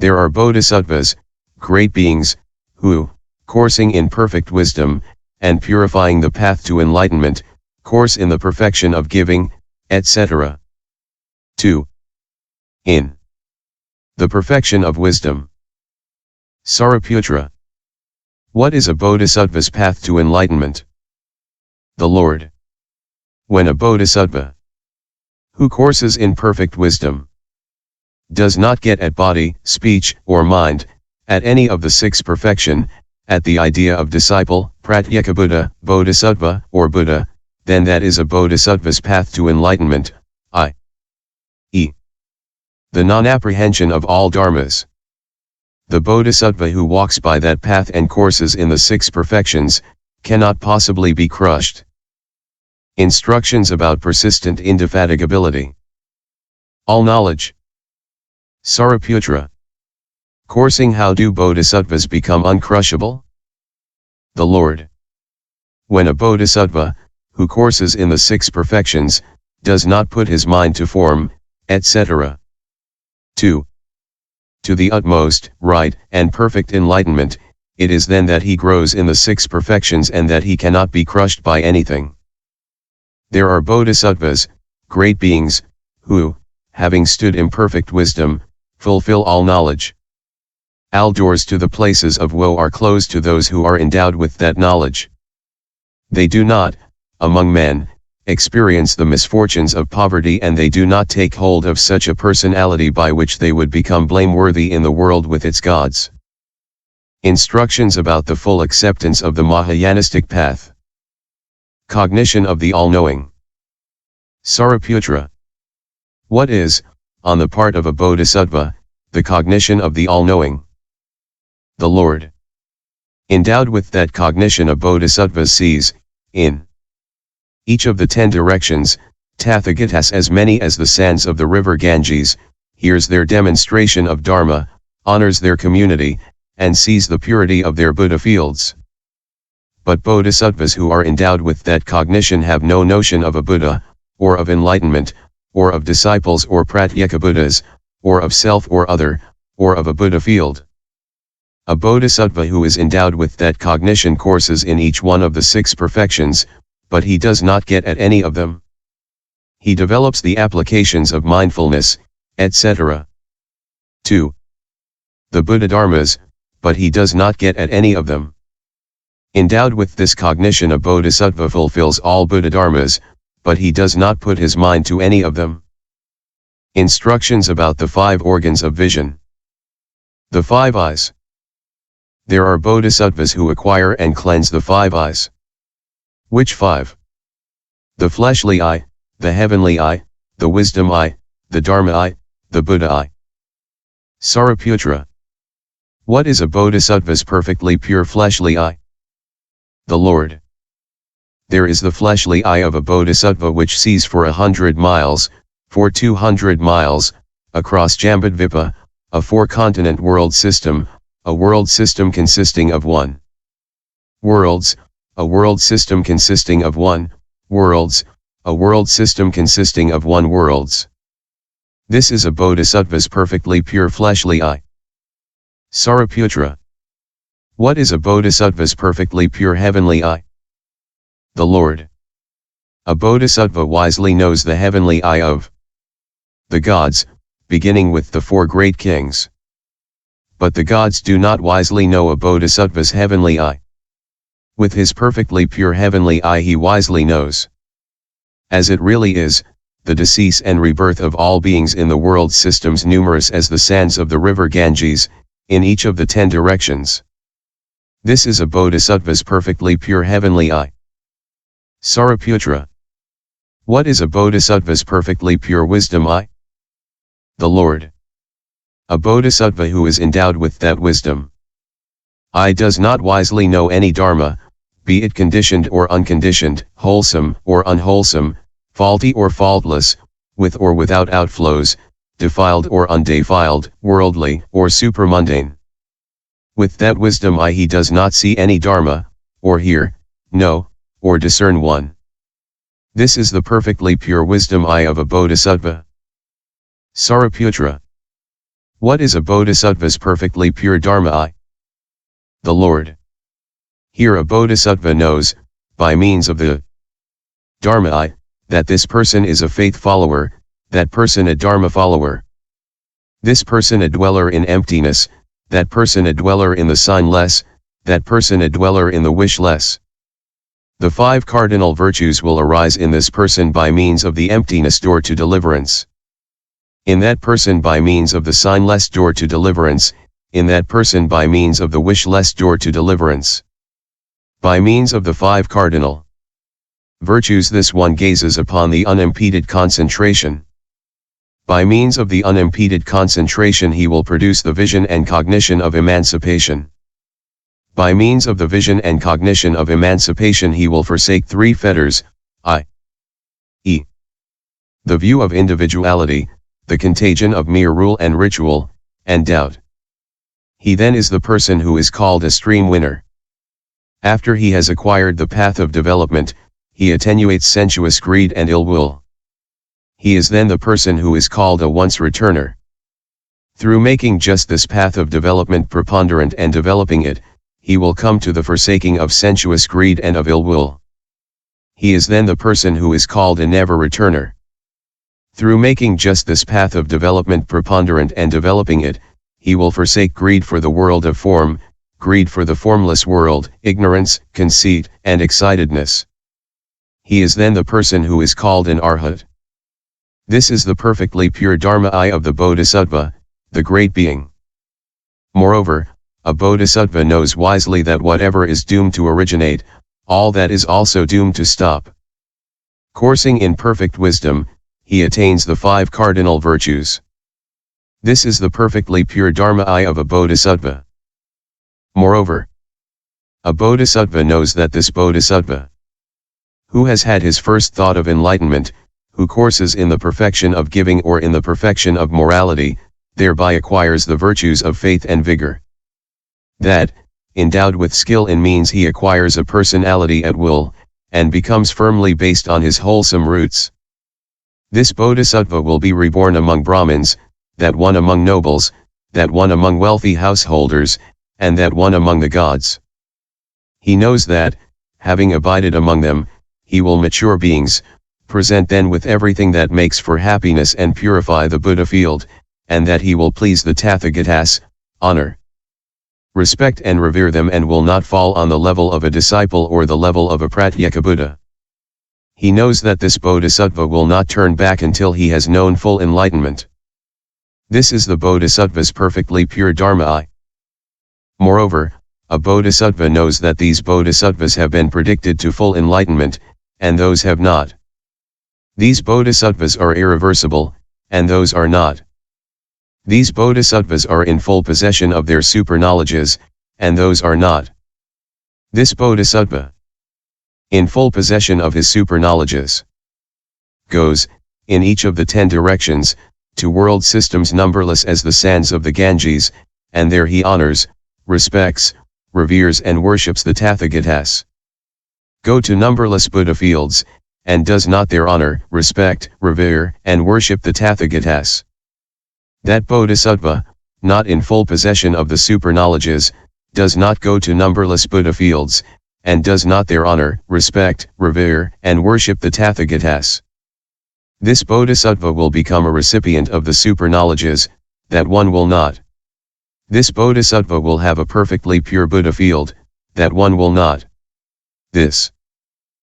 There are bodhisattvas, great beings, who, coursing in perfect wisdom, and purifying the path to enlightenment, course in the perfection of giving, etc. 2. In the perfection of wisdom. Sariputra. What is a bodhisattva's path to enlightenment? The Lord. When a bodhisattva, who courses in perfect wisdom, does not get at body, speech, or mind, at any of the six perfection, at the idea of disciple, pratyekabuddha, bodhisattva, or Buddha, then that is a bodhisattva's path to enlightenment, i.e. the non-apprehension of all dharmas. The bodhisattva who walks by that path and courses in the six perfections, cannot possibly be crushed. Instructions about persistent indefatigability. All knowledge. Sariputra. Coursing. How do bodhisattvas become uncrushable? The Lord. When a bodhisattva, who courses in the six perfections, does not put his mind to form, etc. 2. To the utmost, right, and perfect enlightenment, it is then that he grows in the six perfections and that he cannot be crushed by anything. There are bodhisattvas, great beings, who, having stood in perfect wisdom, fulfill all knowledge. All doors to the places of woe are closed to those who are endowed with that knowledge. They do not, among men, experience the misfortunes of poverty, and they do not take hold of such a personality by which they would become blameworthy in the world with its gods. Instructions about the full acceptance of the Mahayanistic path. Cognition of the all-knowing. Sariputra. What is, on the part of a bodhisattva, the cognition of the all-knowing? The Lord. Endowed with that cognition, a bodhisattva sees, in each of the 10 directions, Tathagatas as many as the sands of the river Ganges, hears their demonstration of Dharma, honors their community, and sees the purity of their Buddha fields. But bodhisattvas who are endowed with that cognition have no notion of a Buddha, or of enlightenment, or of disciples or pratyekabuddhas, or of self or other, or of a Buddha field. A bodhisattva who is endowed with that cognition courses in each one of the six perfections, but he does not get at any of them. He develops the applications of mindfulness, etc. 2. The Buddha dharmas, but he does not get at any of them. Endowed with this cognition, a bodhisattva fulfills all Buddha dharmas, but he does not put his mind to any of them. Instructions about the 5 organs of vision. The 5 eyes. There are bodhisattvas who acquire and cleanse the 5 eyes. Which 5? The fleshly eye, the heavenly eye, the wisdom eye, the dharma eye, the Buddha eye. Sariputra. What is a bodhisattva's perfectly pure fleshly eye? The Lord. There is the fleshly eye of a bodhisattva which sees for 100 miles, for 200 miles, across Jambudvipa, a 4-continent world system, a world system consisting of 1 worlds, a world system consisting of 1 worlds, a world system consisting of 1 worlds. This is a bodhisattva's perfectly pure fleshly eye. Sariputra. What is a bodhisattva's perfectly pure heavenly eye? The Lord. A bodhisattva wisely knows the heavenly eye of the gods, beginning with the 4 great kings. But the gods do not wisely know a bodhisattva's heavenly eye. With his perfectly pure heavenly eye he wisely knows, as it really is, the decease and rebirth of all beings in the world systems numerous as the sands of the river Ganges, in each of the 10 directions. This is a bodhisattva's perfectly pure heavenly eye. Sariputra. What is a bodhisattva's perfectly pure wisdom eye? The Lord. A bodhisattva who is endowed with that wisdom eye does not wisely know any dharma, be it conditioned or unconditioned, wholesome or unwholesome, faulty or faultless, with or without outflows, defiled or undefiled, worldly or supramundane. With that wisdom eye he does not see any dharma, or hear, know, or discern one. This is the perfectly pure wisdom eye of a bodhisattva. Sariputra. What is a bodhisattva's perfectly pure dharma? The Lord. Here a bodhisattva knows, by means of the dharma, that this person is a faith follower, that person a dharma follower. This person a dweller in emptiness, that person a dweller in the signless, that person a dweller in the wishless. The 5 cardinal virtues will arise in this person by means of the emptiness door to deliverance. In that person by means of the signless door to deliverance, in that person by means of the wishless door to deliverance. By means of the 5 cardinal virtues this one gazes upon the unimpeded concentration. By means of the unimpeded concentration he will produce the vision and cognition of emancipation. By means of the vision and cognition of emancipation he will forsake 3 fetters, i.e. the view of individuality, the contagion of mere rule and ritual, and doubt. He then is the person who is called a stream winner. After he has acquired the path of development, he attenuates sensuous greed and ill will. He is then the person who is called a once returner. Through making just this path of development preponderant and developing it, he will come to the forsaking of sensuous greed and of ill will. He is then the person who is called a never returner. Through making just this path of development preponderant and developing it, he will forsake greed for the world of form, greed for the formless world, ignorance, conceit, and excitedness. He is then the person who is called an arhat. This is the perfectly pure dharma of the bodhisattva, the great being. Moreover, a bodhisattva knows wisely that whatever is doomed to originate, all that is also doomed to stop. Coursing in perfect wisdom, he attains the 5 cardinal virtues. This is the perfectly pure dharma of a bodhisattva. Moreover, a bodhisattva knows that this bodhisattva, who has had his first thought of enlightenment, who courses in the perfection of giving or in the perfection of morality, thereby acquires the virtues of faith and vigor. That, endowed with skill in means he acquires a personality at will, and becomes firmly based on his wholesome roots. This bodhisattva will be reborn among Brahmins, that one among nobles, that one among wealthy householders, and that one among the gods. He knows that, having abided among them, he will mature beings, present then with everything that makes for happiness and purify the Buddha field, and that he will please the Tathagatas, honor, respect and revere them and will not fall on the level of a disciple or the level of a pratyekabuddha. He knows that this bodhisattva will not turn back until he has known full enlightenment. This is the bodhisattva's perfectly pure dharma. Moreover, a bodhisattva knows that these bodhisattvas have been predicted to full enlightenment, and those have not. These bodhisattvas are irreversible, and those are not. These bodhisattvas are in full possession of their super-knowledges, and those are not. This bodhisattva, in full possession of his super-knowledges, goes, in each of the 10 directions, to world systems numberless as the sands of the Ganges, and there he honors, respects, reveres and worships the Tathagatas. Go to numberless Buddha fields, and does not there honor, respect, revere, and worship the Tathagatas. That bodhisattva, not in full possession of the super-knowledges, does not go to numberless Buddha fields, and does not there honor, respect, revere, and worship the Tathagatas. This bodhisattva will become a recipient of the super-knowledges, that one will not. This bodhisattva will have a perfectly pure Buddha field, that one will not. This